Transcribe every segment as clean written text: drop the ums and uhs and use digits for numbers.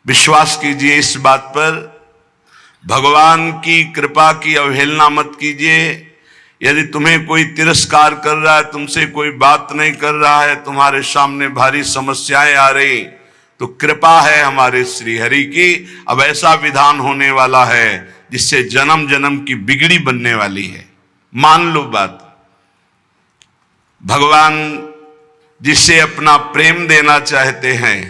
विश्वास कीजिए इस बात पर, भगवान की कृपा की अवहेलना मत कीजिए। यदि तुम्हें कोई तिरस्कार कर रहा है, तुमसे कोई बात नहीं कर रहा है, तुम्हारे सामने भारी समस्याएं आ रही, तो कृपा है हमारे श्री हरि की। अब ऐसा विधान होने वाला है जिससे जन्म जन्म की बिगड़ी बनने वाली है। मान लो बात, भगवान जिसे अपना प्रेम देना चाहते हैं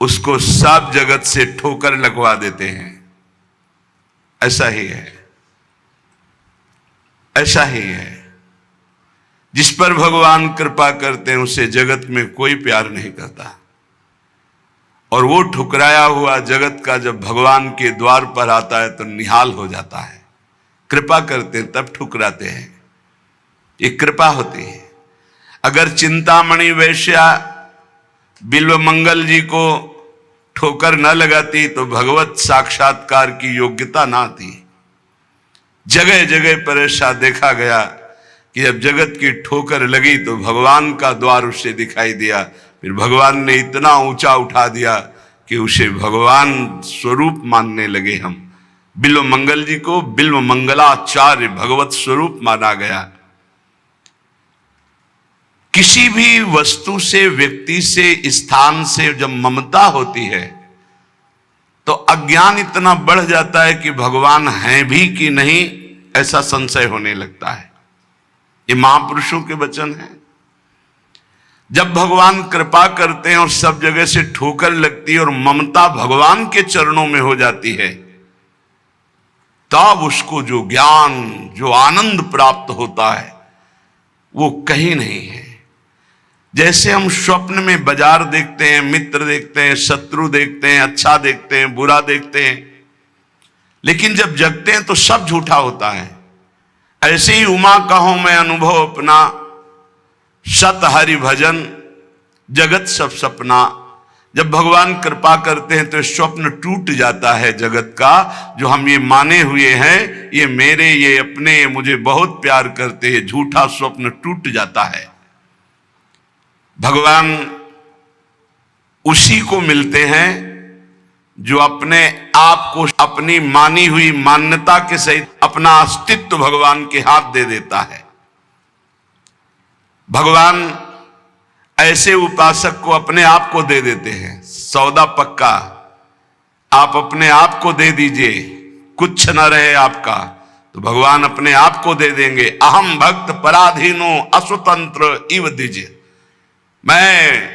उसको सब जगत से ठोकर लगवा देते हैं। ऐसा ही है, ऐसा ही है। जिस पर भगवान कृपा करते हैं उसे जगत में कोई प्यार नहीं करता, और वो ठुकराया हुआ जगत का जब भगवान के द्वार पर आता है तो निहाल हो जाता है। कृपा करते हैं तब ठुकराते हैं, ये कृपा होती है। अगर चिंतामणि वैश्या बिल्व मंगल जी को ठोकर न लगाती तो भगवत साक्षात्कार की योग्यता ना थी। जगह जगह पर ऐसा देखा गया कि जब जगत की ठोकर लगी तो भगवान का द्वार उसे दिखाई दिया। फिर भगवान ने इतना ऊंचा उठा दिया कि उसे भगवान स्वरूप मानने लगे हम। बिल्व मंगल जी को बिल्व मंगलाचार्य भगवत स्वरूप माना गया। किसी भी वस्तु से, व्यक्ति से, स्थान से जब ममता होती है तो अज्ञान इतना बढ़ जाता है कि भगवान हैं भी कि नहीं ऐसा संशय होने लगता है। ये महापुरुषों के वचन हैं। जब भगवान कृपा करते हैं और सब जगह से ठोकर लगती है और ममता भगवान के चरणों में हो जाती है, तब उसको जो ज्ञान, जो आनंद प्राप्त होता है वो कहीं नहीं है। जैसे हम स्वप्न में बाजार देखते हैं, मित्र देखते हैं, शत्रु देखते हैं, अच्छा देखते हैं, बुरा देखते हैं, लेकिन जब जगते हैं तो सब झूठा होता है। ऐसे ही उमा कहो मैं अनुभव अपना, सत हरि भजन जगत सब सपना। जब भगवान कृपा करते हैं तो स्वप्न टूट जाता है जगत का, जो हम ये माने हुए हैं ये मेरे, ये अपने, ये मुझे बहुत प्यार करते हैं, झूठा स्वप्न टूट जाता है। भगवान उसी को मिलते हैं जो अपने आप को, अपनी मानी हुई मान्यता के सहित अपना अस्तित्व भगवान के हाथ दे देता है। भगवान ऐसे उपासक को अपने आप को दे देते हैं। सौदा पक्का, आप अपने आप को दे दीजिए, कुछ न रहे आपका, तो भगवान अपने आप को दे देंगे। अहम भक्त पराधीनो अस्वतंत्र इव दीजिए, मैं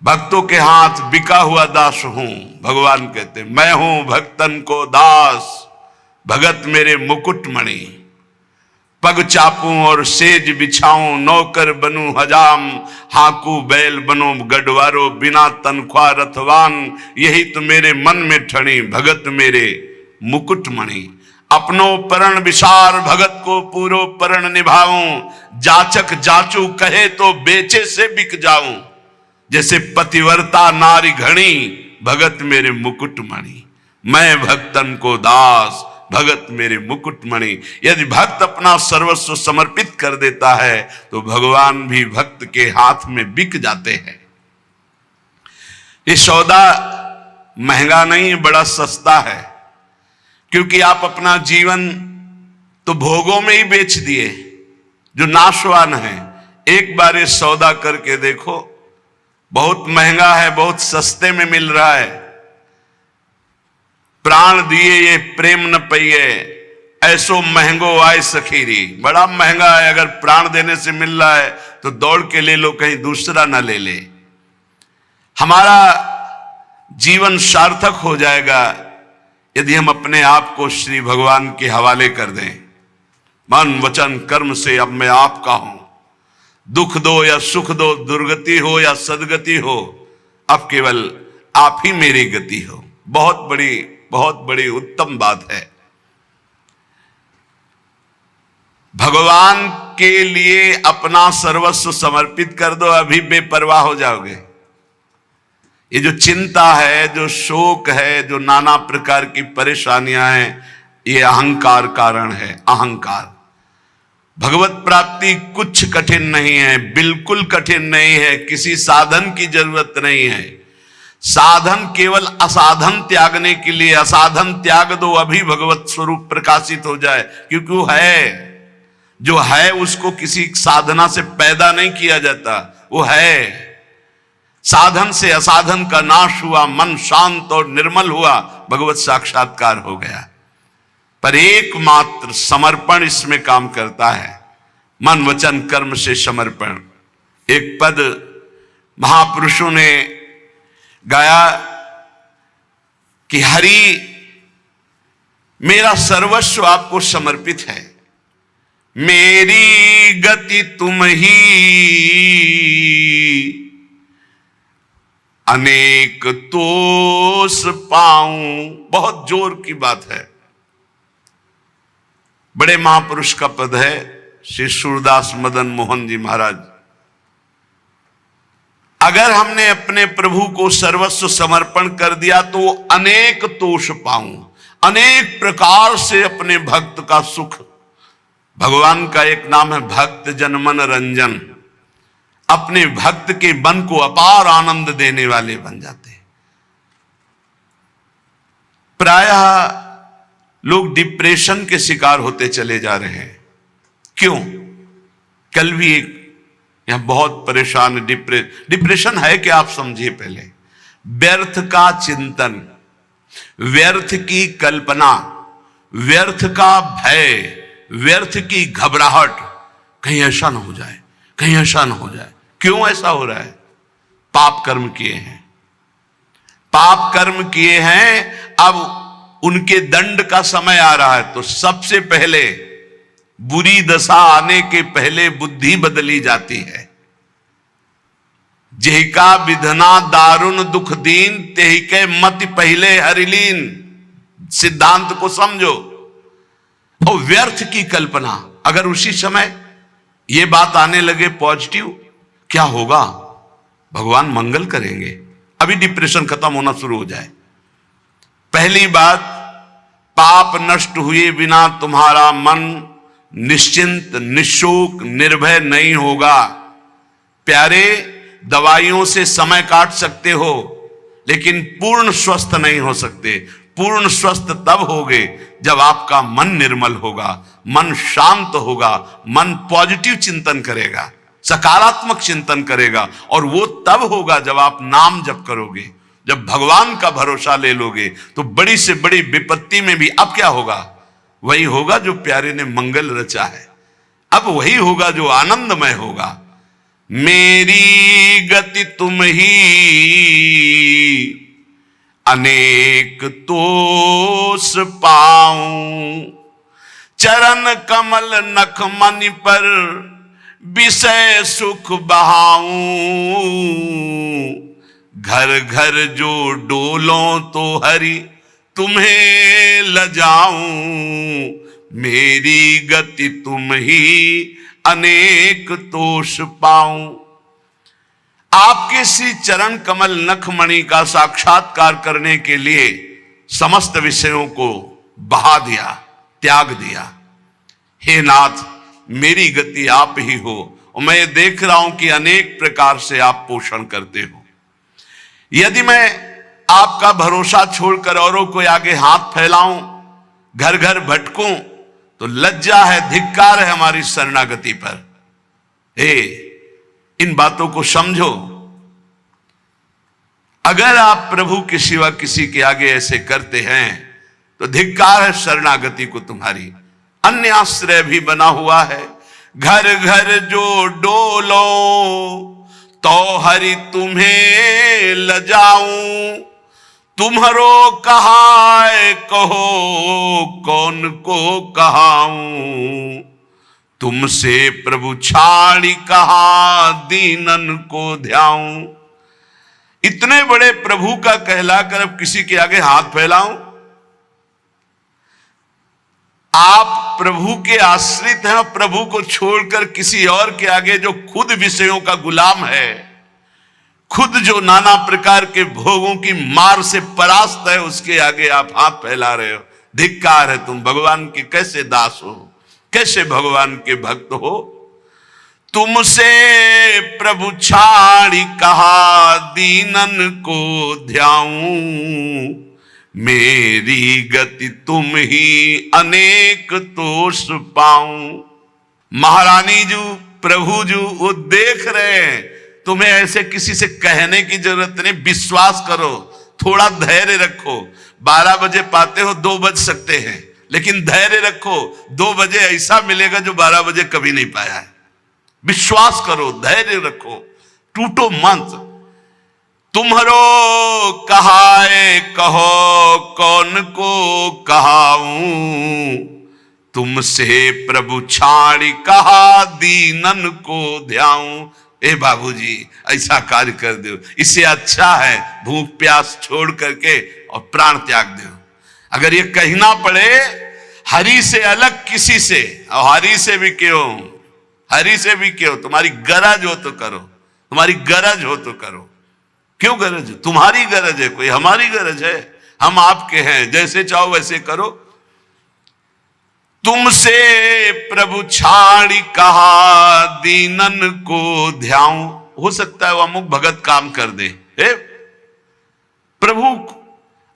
भक्तों के हाथ बिका हुआ दास हूं। भगवान कहते मैं हूं भक्तन को दास, भगत मेरे मुकुट मणि। पग चापूं और सेज बिछाऊं, नौकर बनूं हजाम, हाकू बैल बनो गढ़वारो, बिना तनख्वाह रथवान। यही तो मेरे मन में ठणी, भगत मेरे मुकुट मणि। अपनो परण विसार, भगत को पूरो परण निभाऊं। जाचक जाचू कहे तो बेचे से बिक जाऊं। जैसे पतिव्रता नारी घणी, भगत मेरे मुकुट मणि। मैं भक्तन को दास, भगत मेरे मुकुट मणि। यदि भक्त अपना सर्वस्व समर्पित कर देता है तो भगवान भी भक्त के हाथ में बिक जाते हैं। ये सौदा महंगा नहीं, बड़ा सस्ता है, क्योंकि आप अपना जीवन तो भोगों में ही बेच दिए जो नाशवान है। एक बार ये सौदा करके देखो, बहुत महंगा है, बहुत सस्ते में मिल रहा है। प्राण दिए ये प्रेम न पइए, ऐसो महंगो आए सखीरी। बड़ा महंगा है, अगर प्राण देने से मिल रहा है तो दौड़ के ले लो, कहीं दूसरा ना ले ले। हमारा जीवन सार्थक हो जाएगा यदि हम अपने आप को श्री भगवान के हवाले कर दें। मन वचन कर्म से अब मैं आपका हूं। दुख दो या सुख दो, दुर्गति हो या सदगति हो, अब केवल आप ही मेरी गति हो। बहुत बड़ी उत्तम बात है। भगवान के लिए अपना सर्वस्व समर्पित कर दो, अभी बेपरवाह हो जाओगे। ये जो चिंता है, जो शोक है, जो नाना प्रकार की परेशानियां हैं, ये अहंकार कारण है। अहंकार। भगवत प्राप्ति कुछ कठिन नहीं है, बिल्कुल कठिन नहीं है, किसी साधन की जरूरत नहीं है। साधन केवल असाधन त्यागने के लिए, असाधन त्याग दो अभी भगवत स्वरूप प्रकाशित हो जाए, क्योंकि वो है, जो है उसको किसी साधना से पैदा नहीं किया जाता, वो है। साधन से असाधन का नाश हुआ, मन शांत और निर्मल हुआ, भगवत साक्षात्कार हो गया। पर एकमात्र समर्पण इसमें काम करता है, मन वचन कर्म से समर्पण। एक पद महापुरुषों ने गाया कि हरि मेरा सर्वस्व आपको समर्पित है, मेरी गति तुम ही, अनेक तोष पाऊं। बहुत जोर की बात है, बड़े महापुरुष का पद है, श्री सूरदास मदन मोहन जी महाराज। अगर हमने अपने प्रभु को सर्वस्व समर्पण कर दिया तो अनेक तोष पाऊं, अनेक प्रकार से अपने भक्त का सुख। भगवान का एक नाम है भक्त जन मन रंजन, अपने भक्त के मन को अपार आनंद देने वाले बन जाते हैं। प्रायः लोग डिप्रेशन के शिकार होते चले जा रहे हैं। क्यों? कल भी एक यहां बहुत परेशान, डिप्रेशन है कि आप समझिए पहले, व्यर्थ का चिंतन, व्यर्थ की कल्पना, व्यर्थ का भय, व्यर्थ की घबराहट, कहीं ऐसा ना हो जाए, कहीं ऐसा ना हो जाए। क्यों ऐसा हो रहा है? पाप कर्म किए हैं, पाप कर्म किए हैं, अब उनके दंड का समय आ रहा है। तो सबसे पहले बुरी दशा आने के पहले बुद्धि बदली जाती है। जेहिका विधना दारुण दुख दीन, तेहि के मति पहले हरिलीन। सिद्धांत को समझो। और व्यर्थ की कल्पना, अगर उसी समय यह बात आने लगे पॉजिटिव, क्या होगा? भगवान मंगल करेंगे, अभी डिप्रेशन खत्म होना शुरू हो जाए। पहली बात, पाप नष्ट हुए बिना तुम्हारा मन निश्चिंत, निशोक, निर्भय नहीं होगा। प्यारे, दवाइयों से समय काट सकते हो, लेकिन पूर्ण स्वस्थ नहीं हो सकते। पूर्ण स्वस्थ तब होगे जब आपका मन निर्मल होगा, मन शांत होगा, मन पॉजिटिव चिंतन करेगा, सकारात्मक चिंतन करेगा। और वो तब होगा जब आप नाम जप करोगे, जब भगवान का भरोसा ले लोगे। तो बड़ी से बड़ी विपत्ति में भी अब क्या होगा? वही होगा जो प्यारे ने मंगल रचा है। अब वही होगा जो आनंदमय होगा। मेरी गति तुम ही, अनेक तोष पाऊं। चरण कमल नख मनि पर, विषय सुख बहाऊं। घर घर जो डोलों तो हरि तुम्हें लजाऊं। मेरी गति तुम ही, अनेक तोष पाऊं। आपके श्री चरण कमल नखमणि का साक्षात्कार करने के लिए समस्त विषयों को बहा दिया, त्याग दिया। हे नाथ, मेरी गति आप ही हो, और मैं देख रहा हूं कि अनेक प्रकार से आप पोषण करते हो। यदि मैं आपका भरोसा छोड़कर औरों को आगे हाथ फैलाऊं, घर घर भटकूं, तो लज्जा है, धिक्कार है हमारी शरणागति पर। हे, इन बातों को समझो। अगर आप प्रभु के सिवा किसी के आगे ऐसे करते हैं तो धिक्कार है शरणागति को तुम्हारी। अन्य आश्रय भी बना हुआ है। घर घर जो डोलो तो हरि तुम्हें लजाऊं। तुम्हारो कहाय कहो, कौन को कहाऊं। तुमसे प्रभु छाड़ी कहा, दीनन को ध्याऊं। इतने बड़े प्रभु का कहलाकर अब किसी के आगे हाथ फैलाऊं? आप प्रभु के आश्रित हैं, प्रभु को छोड़कर किसी और के आगे, जो खुद विषयों का गुलाम है, खुद जो नाना प्रकार के भोगों की मार से परास्त है, उसके आगे आप हाथ फैला रहे हो। धिक्कार है, तुम भगवान के कैसे दास हो, कैसे भगवान के भक्त हो। तुमसे प्रभु छाड़ी कहा दीनन को ध्याऊं, मेरी गति तुम ही अनेक तोष पाऊं। महारानी जू प्रभु जू वो देख रहे हैं, तुम्हें ऐसे किसी से कहने की जरूरत नहीं, विश्वास करो, थोड़ा धैर्य रखो। 12 बजे पाते हो, 2 बज सकते हैं, लेकिन धैर्य रखो, 2 बजे ऐसा मिलेगा जो 12 बजे कभी नहीं पाया है। विश्वास करो, धैर्य रखो, टूटो मत। तुम्हारो कहाए कहो कौन को कहाऊं, तुमसे प्रभु छाड़ी कहा दीनन को ध्याऊं। ए बाबूजी ऐसा कार्य कर दो, इससे अच्छा है भूख प्यास छोड़ करके और प्राण त्याग दो। अगर ये कहना पड़े हरि से अलग किसी से, और हरि से भी क्यों, हरि से भी क्यों, तुम्हारी गरज हो तो करो, तुम्हारी गरज हो तो करो। क्यों गरज? तुम्हारी गरज है, कोई हमारी गरज है? हम आपके हैं, जैसे चाहो वैसे करो। तुमसे प्रभु छाड़ी कहा दीनन को ध्याऊं। हो सकता है वो अमुक भगत काम कर दे। प्रभु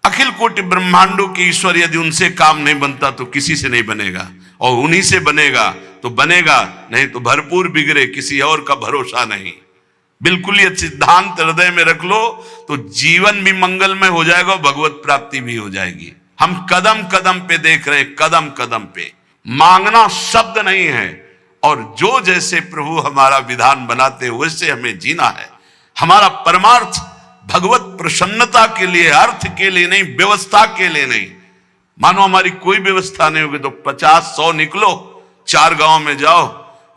अखिल कोटि ब्रह्मांडों के ईश्वर यदि उनसे काम नहीं बनता तो किसी से नहीं बनेगा, और उन्हीं से बनेगा तो बनेगा, नहीं तो भरपूर बिगड़े, किसी और का भरोसा नहीं। बिल्कुल ये सिद्धांत हृदय में रख लो तो जीवन भी मंगलमय हो जाएगा और भगवत प्राप्ति भी हो जाएगी। हम कदम कदम पे देख रहे हैं, कदम कदम पे। मांगना शब्द नहीं है, और जो जैसे प्रभु हमारा विधान बनाते हैं वैसे हमें जीना है। हमारा परमार्थ भगवत प्रसन्नता के लिए, अर्थ के लिए नहीं, व्यवस्था के लिए नहीं। मानो हमारी कोई व्यवस्था नहीं होगी तो 50-100 निकलो, 4 गांव में जाओ,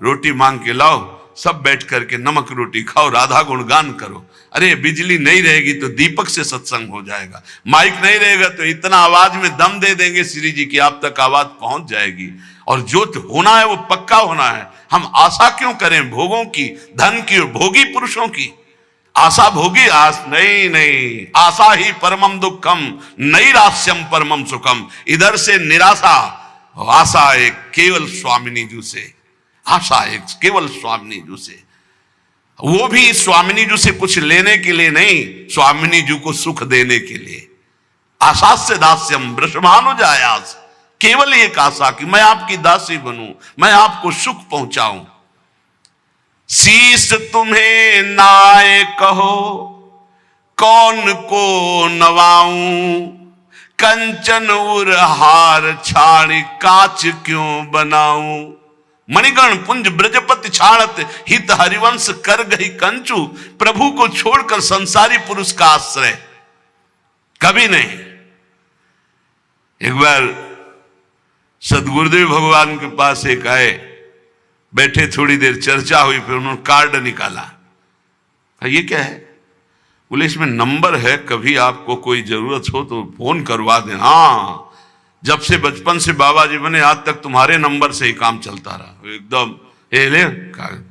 रोटी मांग के लाओ, सब बैठ करके नमक रोटी खाओ, राधा गुणगान करो। अरे बिजली नहीं रहेगी तो दीपक से सत्संग हो जाएगा, माइक नहीं रहेगा तो इतना आवाज में दम दे देंगे श्री जी की आप तक आवाज पहुंच जाएगी। और जो होना है वो पक्का होना है। हम आशा क्यों करें भोगों की, धन की और भोगी पुरुषों की? आशा भोगी आस नहीं, नहीं, आशा ही परमम दुखम, नैराश्यम परमम सुखम। इधर से निराशा, आशा एक केवल स्वामिनी जी से, आशा एक केवल स्वामिनी जी से, वो भी स्वामिनी जी से कुछ लेने के लिए नहीं, स्वामिनी जी को सुख देने के लिए। आशा से दास्यम वृषभानुजायास, केवल एक आशा कि मैं आपकी दासी बनूं, मैं आपको सुख पहुंचाऊं। शीश तुम्हें नाय कहो कौन को नवाऊं, कंचन उर हार छाड़ी कांच क्यों बनाऊं। मणिगण पुंज ब्रजपति छाड़त हित हरिवंश कर गई कंचू। प्रभु को छोड़कर संसारी पुरुष का आश्रय कभी नहीं। एक बार सदगुरुदेव भगवान के पास एक आए, बैठे, थोड़ी देर चर्चा हुई, फिर उन्होंने कार्ड निकाला। ये क्या है? बोले इसमें नंबर है, कभी आपको कोई जरूरत हो तो फोन करवा दें। हाँ, जब से बचपन से बाबा जी बने आज तक तुम्हारे नंबर से ही काम चलता रहा। एकदम ले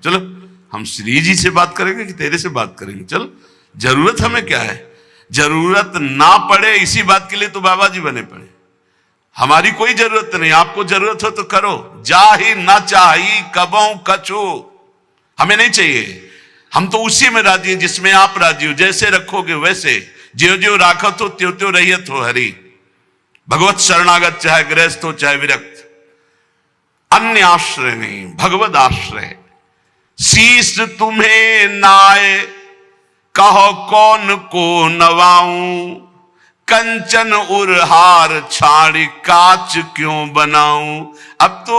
चलो, हम श्री जी से बात करेंगे कि तेरे से बात करेंगे? चल, जरूरत हमें क्या है? जरूरत ना पड़े इसी बात के लिए तो बाबा जी बने पड़े। हमारी कोई जरूरत नहीं, आपको जरूरत हो तो करो। जा ही ना चाहिए कबों कछु, हमें नहीं चाहिए। हम तो उसी में राजी हैं जिसमें आप राजी हो। जैसे रखोगे वैसे, ज्यो ज्यो राखत हो त्यों त्यों रहियत हो हरि। भगवत शरणागत चाहे गृहस्थ हो चाहे विरक्त, अन्य आश्रय नहीं, भगवत आश्रय। शीश तुम्हें नाय कहो कौन को नवाऊं, कंचन उरहार छाड़ी कांच क्यों बनाऊं। अब तो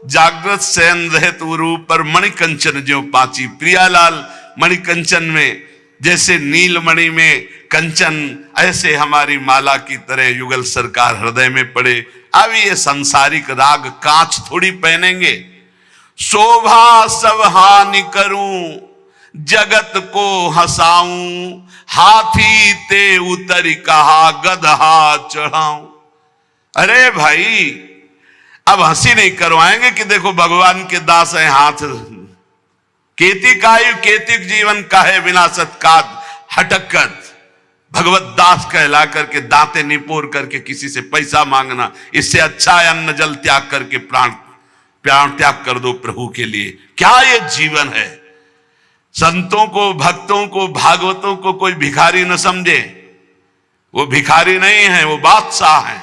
जागृत शयन रहत उरु पर मणिकंचन ज्यों पाची। प्रियालाल मणिकंचन में जैसे नीलमणि में कंचन, ऐसे हमारी माला की तरह युगल सरकार हृदय में पड़े। अब ये सांसारिक राग कांच थोड़ी पहनेंगे। शोभा सब हानि करूं, जगत को हंसाऊं, हाथी ते उतरी कहा गदहा चढ़ाऊं। अरे भाई, अब हंसी नहीं करवाएंगे कि देखो भगवान के दास है, हाथ केतिक आयु केतिक जीवन काहे विनाशत काद हटकत। भगवत दास कहला करके दांते निपोर करके किसी से पैसा मांगना, इससे अच्छा है अन्न जल त्याग करके प्राण प्राण त्याग कर दो प्रभु के लिए। क्या ये जीवन है? संतों को, भक्तों को, भागवतों को कोई भिखारी न समझे। वो भिखारी नहीं है, वो बादशाह है।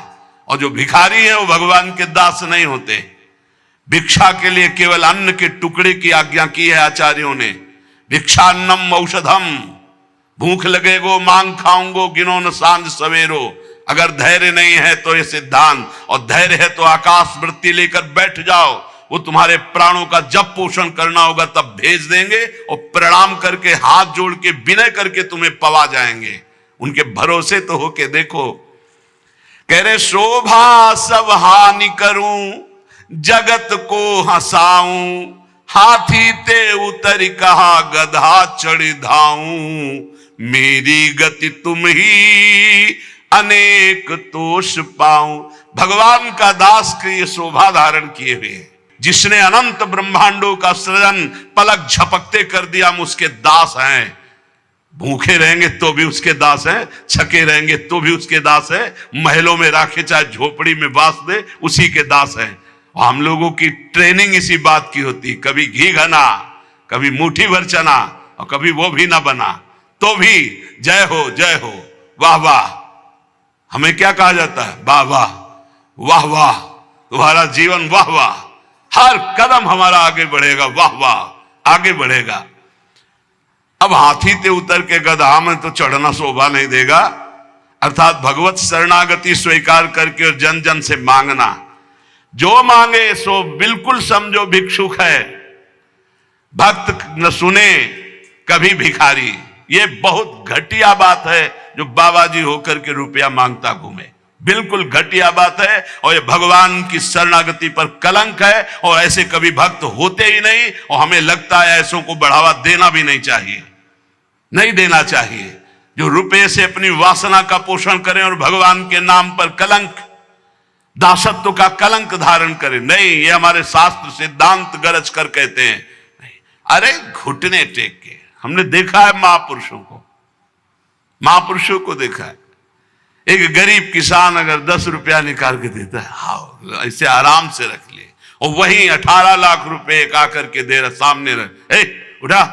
और जो भिखारी है वो भगवान के दास नहीं होते। भिक्षा के लिए केवल अन्न के टुकड़े की आज्ञा की है आचार्यों ने। भिक्षान्नम औषधम, भूख लगेगो मांग खाऊंगो, गिनो न सांझ सवेरो। अगर धैर्य नहीं है तो ये सिद्धांत, और धैर्य है तो आकाश वृत्ति लेकर बैठ जाओ। वो तुम्हारे प्राणों का जब पोषण करना होगा तब भेज देंगे, और प्रणाम करके हाथ जोड़ के विनय करके तुम्हें पवा जाएंगे। उनके भरोसे तो होके देखो। कह रहे शोभा सब हानि करूं, जगत को हंसाऊं, हाथी ते उतर कहा गधा चढ़ धाऊं। मेरी गति तुम ही अनेक तोष पाऊं। भगवान का दास के ये शोभा धारण किए हुए हैं, जिसने अनंत ब्रह्मांडों का सृजन पलक झपकते कर दिया, हम उसके दास हैं। भूखे रहेंगे तो भी उसके दास हैं, छके रहेंगे तो भी उसके दास है, महलों में राखे चाहे झोपड़ी में बास दे उसी के दास हैं। हम लोगों की ट्रेनिंग इसी बात की होती, कभी घी घना, कभी मुट्ठी भर चना, और कभी वो भी ना बना तो भी जय हो, वाह वाह। हमें क्या कहा जाता है? वाह वाह, वाह वाह, तुम्हारा जीवन वाह वाह, हर कदम हमारा आगे बढ़ेगा, वाह वाह, आगे बढ़ेगा। अब हाथी ते उतर के गधा में तो चढ़ना शोभा नहीं देगा। अर्थात भगवत शरणागति स्वीकार करके और जन जन से मांगना, जो मांगे सो बिल्कुल समझो भिक्षुक है। भक्त न सुने कभी भिखारी। ये बहुत घटिया बात है जो बाबा जी होकर के रुपया मांगता घूमे, बिल्कुल घटिया बात है। और ये भगवान की शरणागति पर कलंक है, और ऐसे कभी भक्त होते ही नहीं। और हमें लगता है ऐसों को बढ़ावा देना भी नहीं चाहिए, नहीं देना चाहिए, जो रुपये से अपनी वासना का पोषण करें और भगवान के नाम पर कलंक, दासत्व का कलंक धारण करें। नहीं, ये हमारे शास्त्र सिद्धांत गरज कर कहते हैं। नहीं, अरे घुटने टेक के हमने देखा है महापुरुषों को, महापुरुषों को देखा है। एक गरीब किसान अगर 10 रुपया निकाल के देता है, हाँ ऐसे आराम से रख ले, और वहीं 18 लाख रुपए आकर के दे रहा सामने रख, उठा,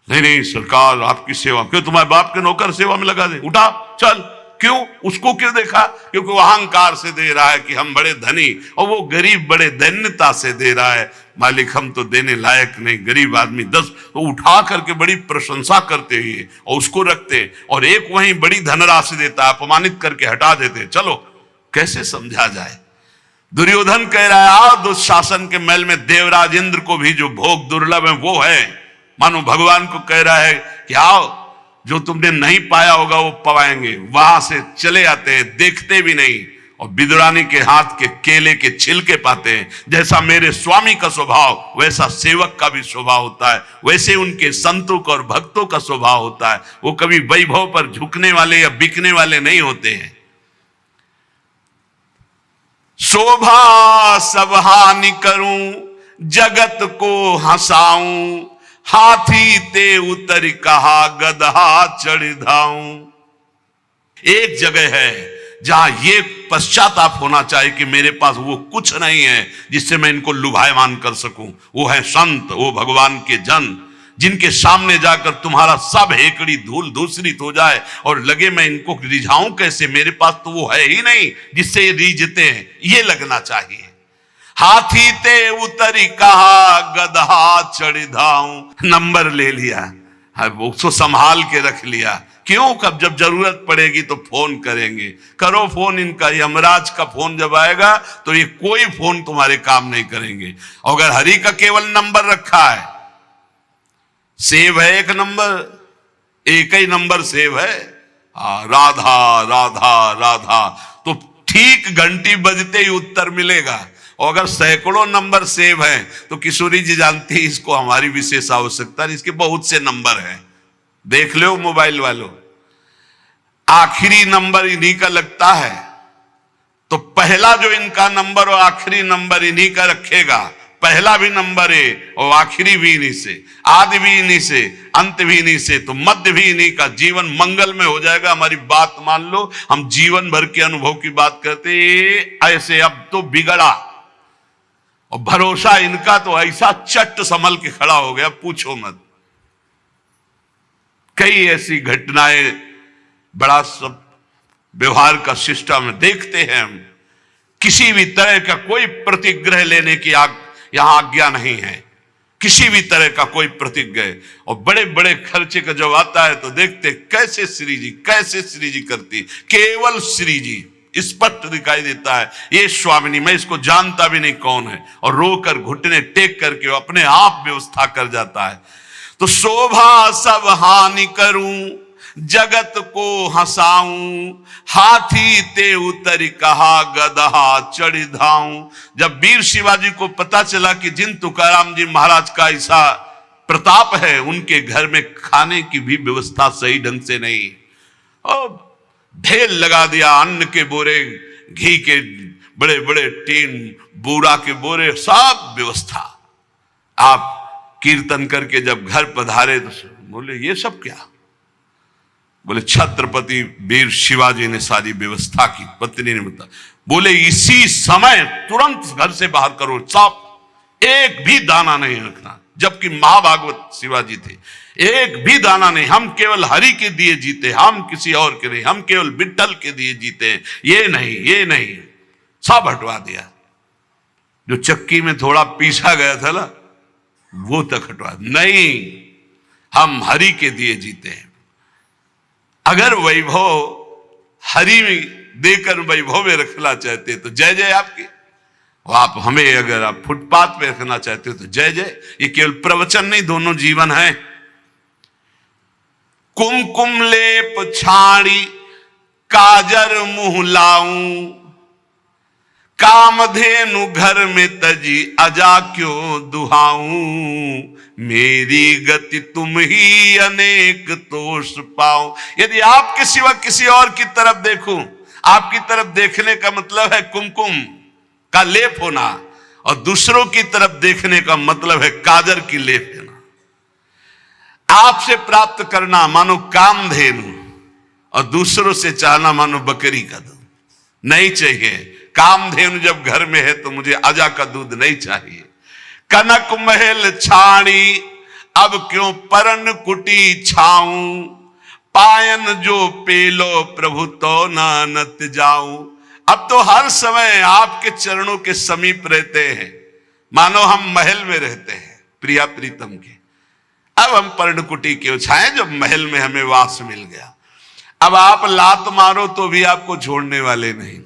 नहीं सरकार आपकी सेवा, क्यों तुम्हारे बाप के नौकर सेवा में लगा दे, उठा चल। क्यों? उसको क्यों देखा? क्योंकि वो अहंकार से दे रहा है कि हम बड़े धनी, और वो गरीब बड़े दैन्यता से दे रहा है, मालिक हम तो देने लायक नहीं, गरीब आदमी 10, तो उठा करके बड़ी प्रशंसा करते हैं और उसको रखते, और एक वहीं बड़ी धनराशि देता है, अपमानित करके हटा देते। चलो कैसे समझा जाए? दुर्योधन कह रहा है आओ दुशासन के महल में देवराज इंद्र को भी जो भोग दुर्लभ है वो है। मानो भगवान को कह रहा है कि आओ, जो तुमने नहीं पाया होगा वो पवाएंगे। वहां से चले आते हैं, देखते भी नहीं, और विदुरानी के हाथ के केले के छिलके पाते हैं। जैसा मेरे स्वामी का स्वभाव वैसा सेवक का भी स्वभाव होता है, वैसे उनके संतों का और भक्तों का स्वभाव होता है। वो कभी वैभव पर झुकने वाले या बिकने वाले नहीं होते हैं। शोभा सब हानि करूं, जगत को हंसाऊं, हाथी ते उतर कहा गधा चढ़ धाऊं। एक जगह है जहां ये पश्चाताप होना चाहिए कि मेरे पास वो कुछ नहीं है जिससे मैं इनको लुभायमान कर सकूं। वो है संत, वो भगवान के जन, जिनके सामने जाकर तुम्हारा सब हेकड़ी धूल धूसरित हो जाए और लगे मैं इनको रिझाऊं कैसे, मेरे पास तो वो है ही नहीं जिससे ये रिझते हैं, ये लगना चाहिए। हाथी ते उतरी कहा गधा चढ़ धाऊं। नंबर ले लिया, उसको संभाल के रख लिया। क्यों? कब जब जरूरत पड़ेगी तो फोन करेंगे। करो फोन इनका, यमराज का फोन जब आएगा तो ये कोई फोन तुम्हारे काम नहीं करेंगे। अगर हरि का केवल नंबर रखा है, सेव है एक नंबर, एक ही नंबर सेव है, राधा राधा राधा, तो ठीक घंटी बजते ही उत्तर मिलेगा। और अगर सैकड़ों नंबर सेव हैं तो किशोरी जी जानती है इसको हमारी विशेष आवश्यकता है, इसके बहुत से नंबर हैं, देख लो मोबाइल वालों। आखिरी नंबर इन्हीं का लगता है, तो पहला जो इनका नंबर और आखिरी नंबर इन्हीं का रखेगा। पहला भी नंबर है और आखिरी भी इन्हीं से, आदि भी इन्हीं से, अंत भी इन्हीं से, तो मध्य भी इन्हीं का। जीवन मंगल में हो जाएगा। हमारी बात मान लो, हम जीवन भर के अनुभव की बात करते, ऐसे अब तो बिगड़ा, और भरोसा इनका तो ऐसा चट संभल के खड़ा हो गया, पूछो मत। कई ऐसी घटनाएं बड़ा सब व्यवहार का सिस्टम देखते हैं हम। किसी भी तरह का कोई प्रतिग्रह लेने की यहां आज्ञा नहीं है, किसी भी तरह का कोई प्रतिग्रह। और बड़े बड़े खर्चे का जब आता है तो देखते कैसे श्री जी करती, केवल श्री जी स्पष्ट दिखाई देता है, ये स्वामिनी, मैं इसको जानता भी नहीं कौन है, और रोकर घुटने टेक करके वो अपने आप व्यवस्था कर जाता है। तो शोभा सब हानि करूं, जगत को हंसाऊं, हाथी ते उतर कहा गदहा चढ़ी धाऊं। जब वीर शिवाजी को पता चला कि जिन तुकाराम जी महाराज का ऐसा प्रताप है, उनके घर में खाने की भी व्यवस्था सही ढंग से नहीं, और ढेर लगा दिया, अन्न के बोरे, घी के बड़े बड़े टीन, बूरा के बोरे, सब व्यवस्था। आप कीर्तन करके जब घर पधारे तो बोले ये सब क्या? बोले छत्रपति वीर शिवाजी ने सारी व्यवस्था की। पत्नी ने बताया, बोले इसी समय तुरंत घर से बाहर करो, सब, एक भी दाना नहीं रखना। जबकि महाभागवत शिवाजी थे, एक भी दाना नहीं, हम केवल हरि के दिए जीते, हम किसी और के नहीं, हम केवल विठ्ठल के दिए जीते हैं, ये नहीं, सब हटवा दिया। जो चक्की में थोड़ा पीसा गया था ना, वो तक हटवा, नहीं, हम हरि के दिए जीते हैं। अगर वैभव हरि में देकर वैभव में रखना चाहते तो जय जय आपकी, आप हमें अगर आप फुटपाथ पे रखना चाहते हो तो जय जय। ये केवल प्रवचन नहीं, दोनों जीवन है। कुमकुम लेप छाड़ी काजर मुंह लाऊं, कामधेनु घर में तजी अजा क्यों दुहाऊं, मेरी गति तुम ही अनेक तोष पाऊं। यदि आपके सिवा किसी और की तरफ देखूं, आपकी तरफ देखने का मतलब है कुमकुम का लेप होना, और दूसरों की तरफ देखने का मतलब है काजर की लेप लेना। आपसे प्राप्त करना मानो कामधेनु, और दूसरों से चाहना मानो बकरी का दूध। नहीं चाहिए, कामधेनु जब घर में है तो मुझे अजा का दूध नहीं चाहिए। कनक महल छाड़ी अब क्यों परन कुटी छाऊं, पायन जो पेलो प्रभु तो नानत जाऊं। अब तो हर समय आपके चरणों के समीप रहते हैं, मानो हम महल में रहते हैं प्रिया प्रीतम के। अब हम पर्णकुटी क्यों छाएं जब महल में हमें वास मिल गया। अब आप लात मारो तो भी आपको छोड़ने वाले नहीं।